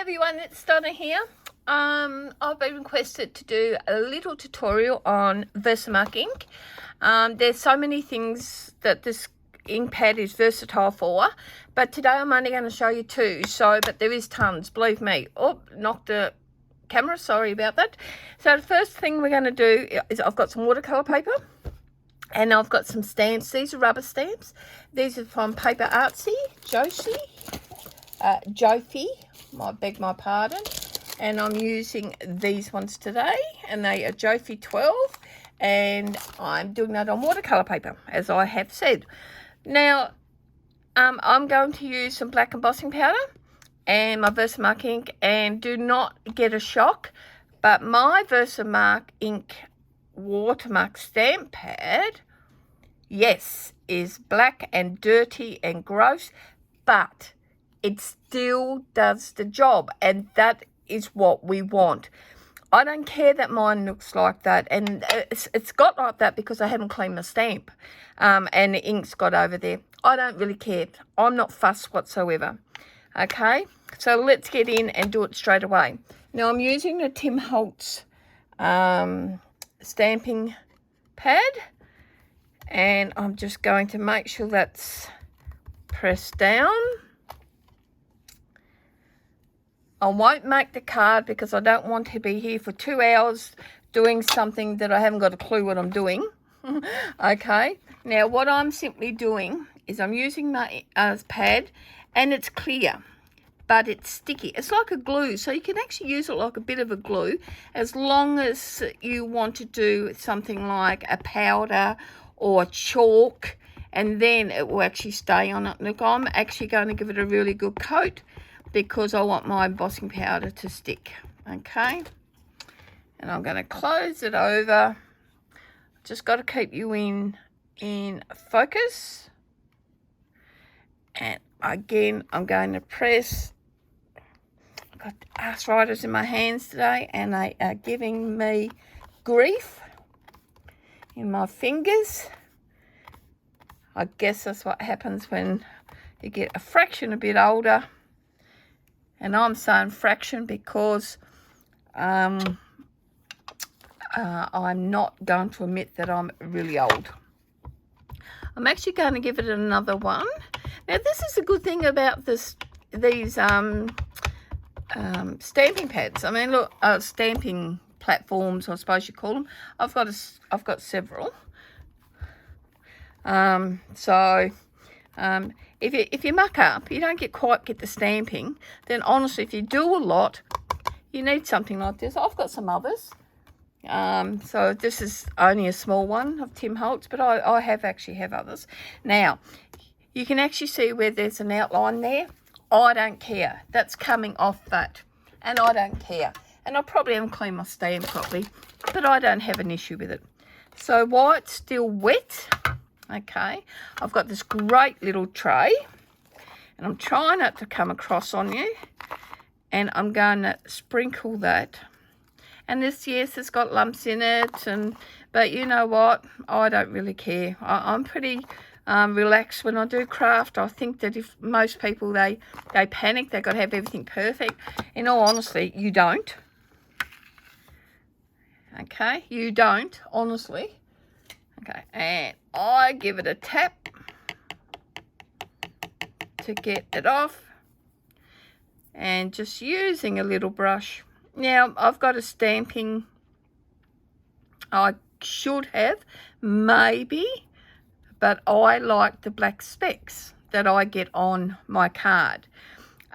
everyone, it's Donna here. I've been requested to do a little tutorial on Versamark ink. There's so many things that this ink pad is versatile for, but today I'm only going to show you two. But there is tons, believe me. Oh, knocked the camera, sorry about that. So the first thing we're going to do is I've got some watercolor paper and I've got some stamps. These are rubber stamps. These are from Paper Artsy, Josie. Jofi, I beg my pardon, and I'm using these ones today, and they are Jofi 12, and I'm doing that on watercolor paper, as I have said. Now, I'm going to use some black embossing powder and my Versamark ink, and do not get a shock, but my Versamark ink watermark stamp pad, yes, is black and dirty and gross, but it still does the job, and that is what we want. I don't care that mine looks like that, and it's got like that because I haven't cleaned my stamp, and the ink's got over there. I don't really care. I'm not fussed whatsoever. Okay, so let's get in and do it straight away. Now I'm using the Tim Holtz stamping pad, and I'm just going to make sure that's pressed down. I won't make the card because I don't want to be here for 2 hours doing something that I haven't got a clue what I'm doing. Okay, now what I'm simply doing is I'm using my pad, and it's clear, but it's sticky. It's like a glue, so you can actually use it like a bit of a glue, as long as you want to do something like a powder or chalk, and then it will actually stay on it. Look, I'm actually going to give it a really good coat, because I want my embossing powder to stick. Okay, and I'm going to close it over. Just got to keep you in focus. And again, I'm going to press. I've got arthritis in my hands today, and they are giving me grief in my fingers. I guess that's what happens when you get a fraction a bit older. And I'm saying fraction because I'm not going to admit that I'm really old. I'm actually going to give it another one. Now, this is a good thing about these stamping pads. I mean, look, stamping platforms, I suppose you call them. I've got several. If you muck up, you don't quite get the stamping, then honestly, if you do a lot, you need something like this. I've got some others. So this is only a small one of Tim Holtz, but I actually have others. Now, you can actually see where there's an outline there. I don't care. That's coming off that, and I don't care. And I probably haven't cleaned my stamp properly, but I don't have an issue with it. So while it's still wet, okay, I've got this great little tray, and I'm trying not to come across on you, and I'm going to sprinkle that. And this, yes, it's got lumps in it, but you know what, I don't really care. I'm pretty relaxed when I do craft. I think that if most people, they panic, they've got to have everything perfect. In all honesty, you don't. Okay, you don't, honestly. Okay, and I give it a tap to get it off, and just using a little brush. Now, I've got a stamping, I should have, maybe, but I like the black specks that I get on my card.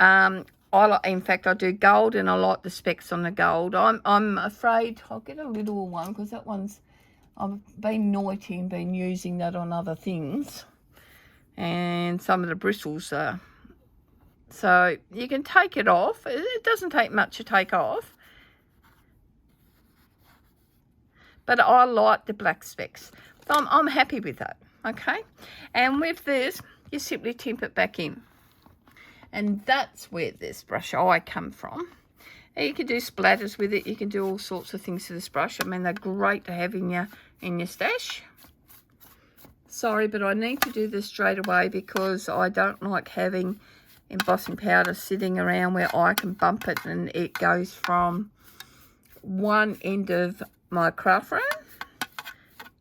In fact, I do gold, and I like the specks on the gold. I'm afraid I'll get a little one, because that one's, I've been naughty and been using that on other things, and some of the bristles are. So you can take it off. It doesn't take much to take off, but I like the black specks. So I'm happy with that. Okay, and with this, you simply tip it back in, and that's where this brush I come from. You can do splatters with it. You can do all sorts of things to this brush. I mean, they're great to have in your stash. Sorry, but I need to do this straight away because I don't like having embossing powder sitting around where I can bump it, and it goes from one end of my craft room,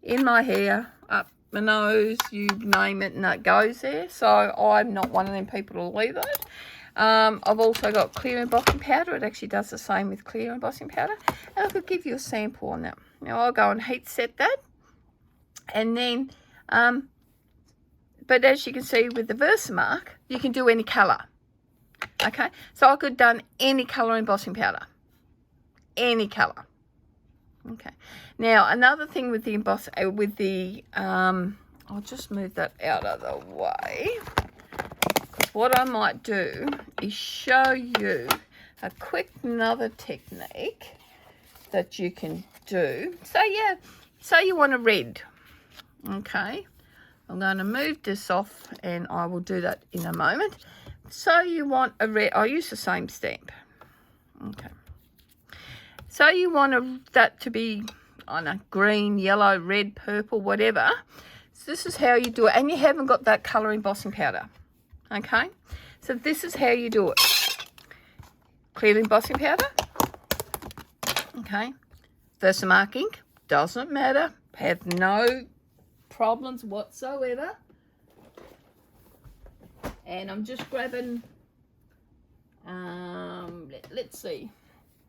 in my hair, up my nose, you name it, and that goes there. So I'm not one of them people to leave it. I've also got clear embossing powder. It actually does the same with clear embossing powder. And I could give you a sample on that. Now I'll go and heat set that. And then, but as you can see with the Versamark, you can do any colour. Okay, so I could have done any colour embossing powder. Any colour. Okay, now another thing with the I'll just move that out of the way, because what I might do is show you a quick another technique that you can do. So yeah, so you want a red. Okay, I'm going to move this off, and I will do that in a moment. So you want a red, I'll use the same stamp. Okay, so you want that to be, I don't know, green, yellow, red, purple, whatever. So this is how you do it, and you haven't got that colour embossing powder. Okay, so this is how you do it. Clear embossing powder. Okay, Versamark ink, doesn't matter, have no problems whatsoever. And I'm just grabbing, let's see,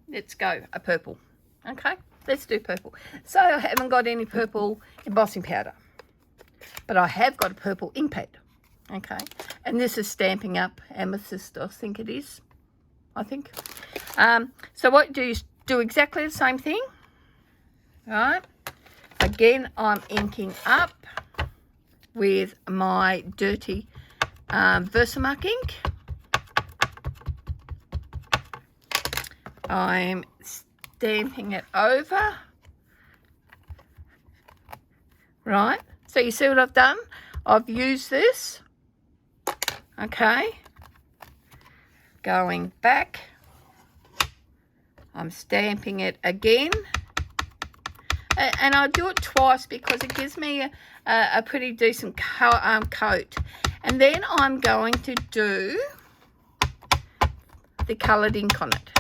let's go a purple. Okay, let's do purple. So I haven't got any purple embossing powder, but I have got a purple ink pad. Okay, and this is Stamping Up Amethyst, I think it is. So what do you do? Exactly the same thing. Right, again I'm inking up with my dirty Versamark ink. I'm stamping it over. Right, so you see what I've done? I've used this. Okay, going back, I'm stamping it again, and I do it twice because it gives me a pretty decent coat. And then I'm going to do the coloured ink on it.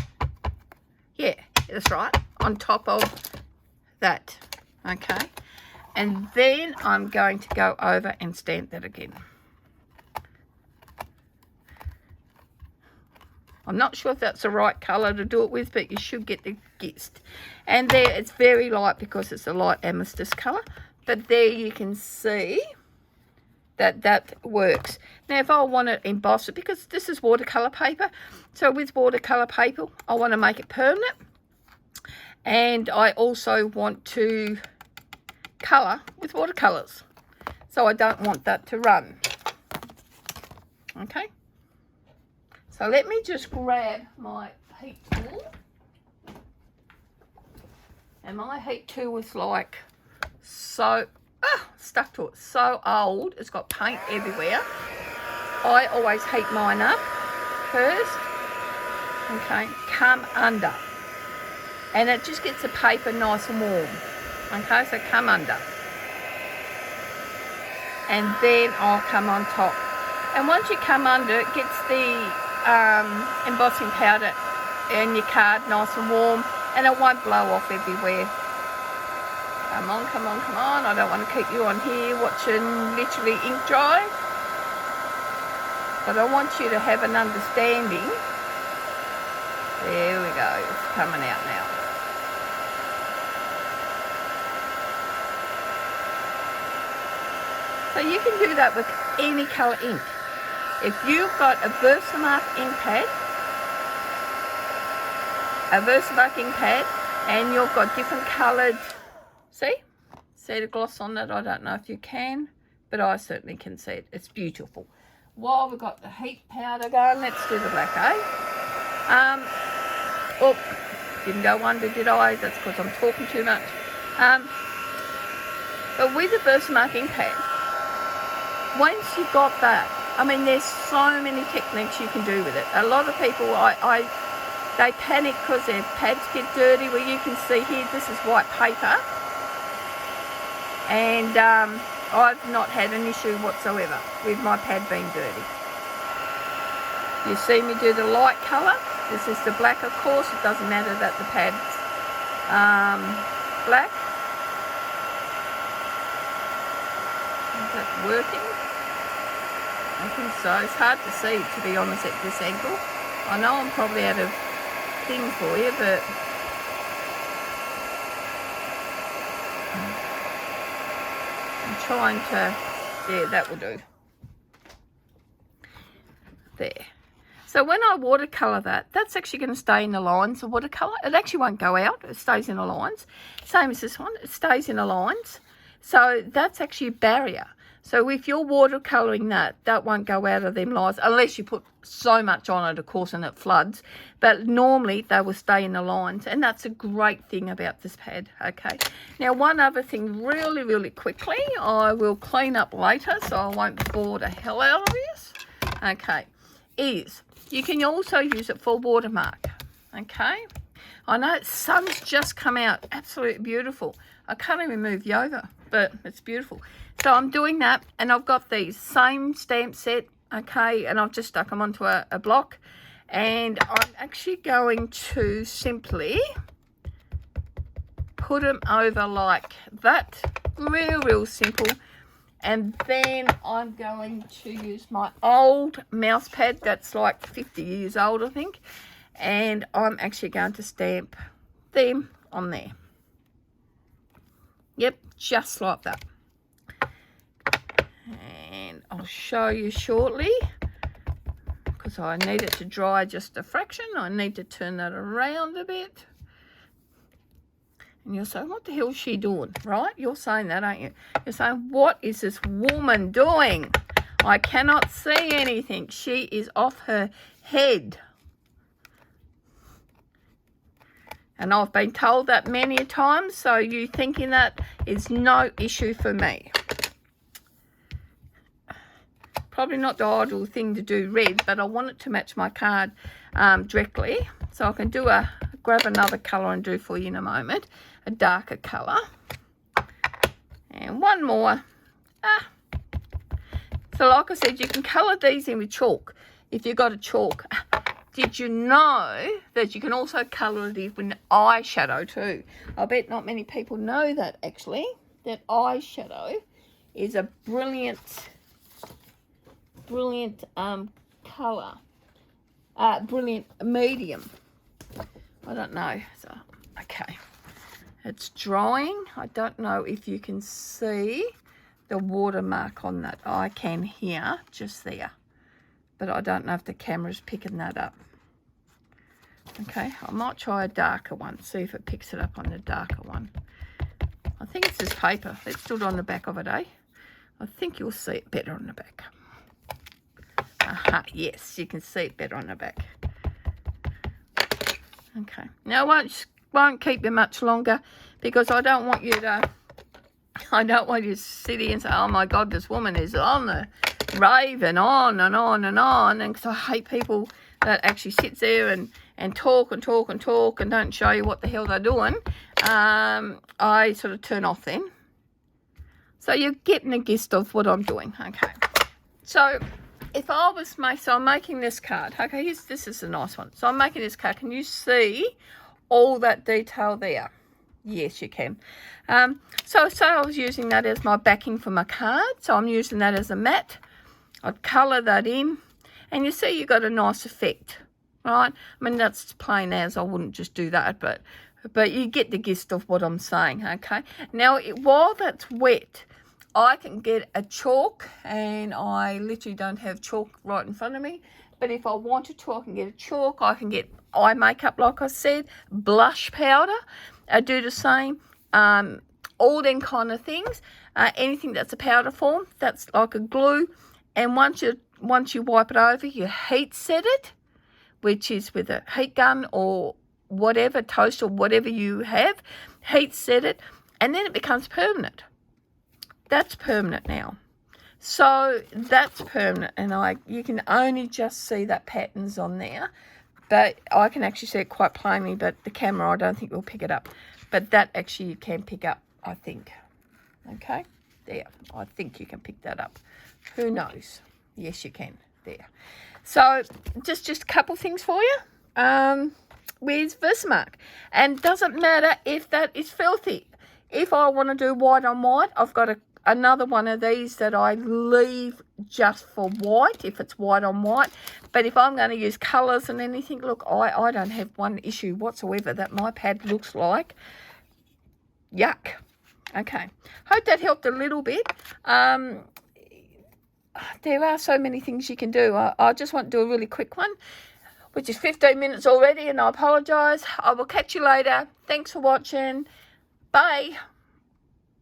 Yeah, that's right, on top of that. Okay, and then I'm going to go over and stamp that again. I'm not sure if that's the right colour to do it with, but you should get the gist. And there, it's very light because it's a light amethyst colour. But there you can see that works. Now, if I want to emboss it, because this is watercolour paper, so with watercolour paper, I want to make it permanent. And I also want to colour with watercolours. So I don't want that to run. Okay. So let me just grab my heat tool. And my heat tool is like so, stuck to it, so old, it's got paint everywhere. I always heat mine up first. Okay, come under. And it just gets the paper nice and warm. Okay, so come under. And then I'll come on top. And once you come under, it gets the embossing powder in your card nice and warm, and it won't blow off everywhere. Come on, come on, come on. I don't want to keep you on here watching literally ink dry, but I want you to have an understanding. There we go, it's coming out now. So you can do that with any colour ink. If you've got a Versamark ink pad, and you've got different coloured, see the gloss on it? I don't know if you can, but I certainly can see it. It's beautiful. While we've got the heat powder going, let's do the black, oh, didn't go under, did I? That's because I'm talking too much. But with the Versamark ink pad, once you've got that, I mean, there's so many techniques you can do with it. A lot of people, they panic because their pads get dirty. Well, you can see here, this is white paper. And I've not had an issue whatsoever with my pad being dirty. You see me do the light colour. This is the black, of course. It doesn't matter that the pad's black. Is that working? I think so. It's hard to see, to be honest, at this angle. I know I'm probably out of thing for you, but I'm trying to, yeah, that will do. There. So when I watercolour that, that's actually going to stay in the lines of watercolour. It actually won't go out. It stays in the lines. Same as this one. It stays in the lines. So that's actually a barrier. So if you're watercolouring that, that won't go out of them lines unless you put so much on it, of course, and it floods. But normally they will stay in the lines. And that's a great thing about this pad. Okay. Now, one other thing really, really quickly, I will clean up later so I won't bore the hell out of this. Okay. Is you can also use it for watermark. Okay, I know sun's just come out, absolutely beautiful. I can't even move the over, but it's beautiful. So I'm doing that, and I've got these same stamp set, okay, and I've just stuck them onto a block, and I'm actually going to simply put them over like that, real simple. And then I'm going to use my old mouse pad that's like 50 years old, I think. And I'm actually going to stamp them on there. Yep, just like that. And I'll show you shortly, because I need it to dry just a fraction. I need to turn that around a bit. And you're saying, what the hell is she doing, right? You're saying that, aren't you? You're saying, what is this woman doing? I cannot see anything. She is off her head. And I've been told that many a time, so you thinking that is no issue for me. Probably not the ideal thing to do red, but I want it to match my card directly. So I can do grab another colour and do for you in a moment. A darker colour. And one more. So like I said, you can colour these in with chalk if you've got a chalk. Did you know that you can also colour it in with eyeshadow too? I bet not many people know that actually. That eyeshadow is a brilliant colour. Brilliant medium. I don't know. So, okay. It's drying. I don't know if you can see the watermark on that. I can here, just there. But I don't know if the camera's picking that up. Okay, I might try a darker one. See if it picks it up on the darker one. I think it's this paper. Let's do it on the back of it, eh? I think you'll see it better on the back. Aha, yes, you can see it better on the back. Okay, now I won't keep you much longer because I don't want you to sit here and say, oh my God, this woman is on the raving on and on and on. And because I hate people that actually sits there and talk and don't show you what the hell they're doing. I sort of turn off then. So you're getting the gist of what I'm doing. Okay, so if I was I'm making this card. Okay, this is a nice one. So I'm making this card. Can you see all that detail there? Yes, you can. So I was using that as my backing for my card. So I'm using that as a matte. I'd colour that in. And you see you got a nice effect, right? I mean, that's plain as. I wouldn't just do that, but you get the gist of what I'm saying, okay? Now, while that's wet, I can get a chalk, and I literally don't have chalk right in front of me. But if I wanted to, I can get a chalk. I can get eye makeup, like I said, blush powder. I do the same, all them kind of things. Anything that's a powder form, that's like a glue. And once you wipe it over, you heat set it, which is with a heat gun or whatever, toast or whatever you have. Heat set it, and then it becomes permanent. That's permanent now. So that's permanent, and you can only just see that patterns on there. But I can actually see it quite plainly, but the camera, I don't think will pick it up. But that actually you can pick up, I think. Okay, there. I think you can pick that up. Who knows? Yes, you can. There. So just a couple things for you with Versamark. And doesn't matter if that is filthy. If I want to do white on white, I've got another one of these that I leave just for white, if it's white on white. But if I'm going to use colours and anything, look, I don't have one issue whatsoever that my pad looks like. Yuck. Okay. Hope that helped a little bit. There are so many things you can do. I just want to do a really quick one, which is 15 minutes already, and I apologise. I will catch you later. Thanks for watching. Bye.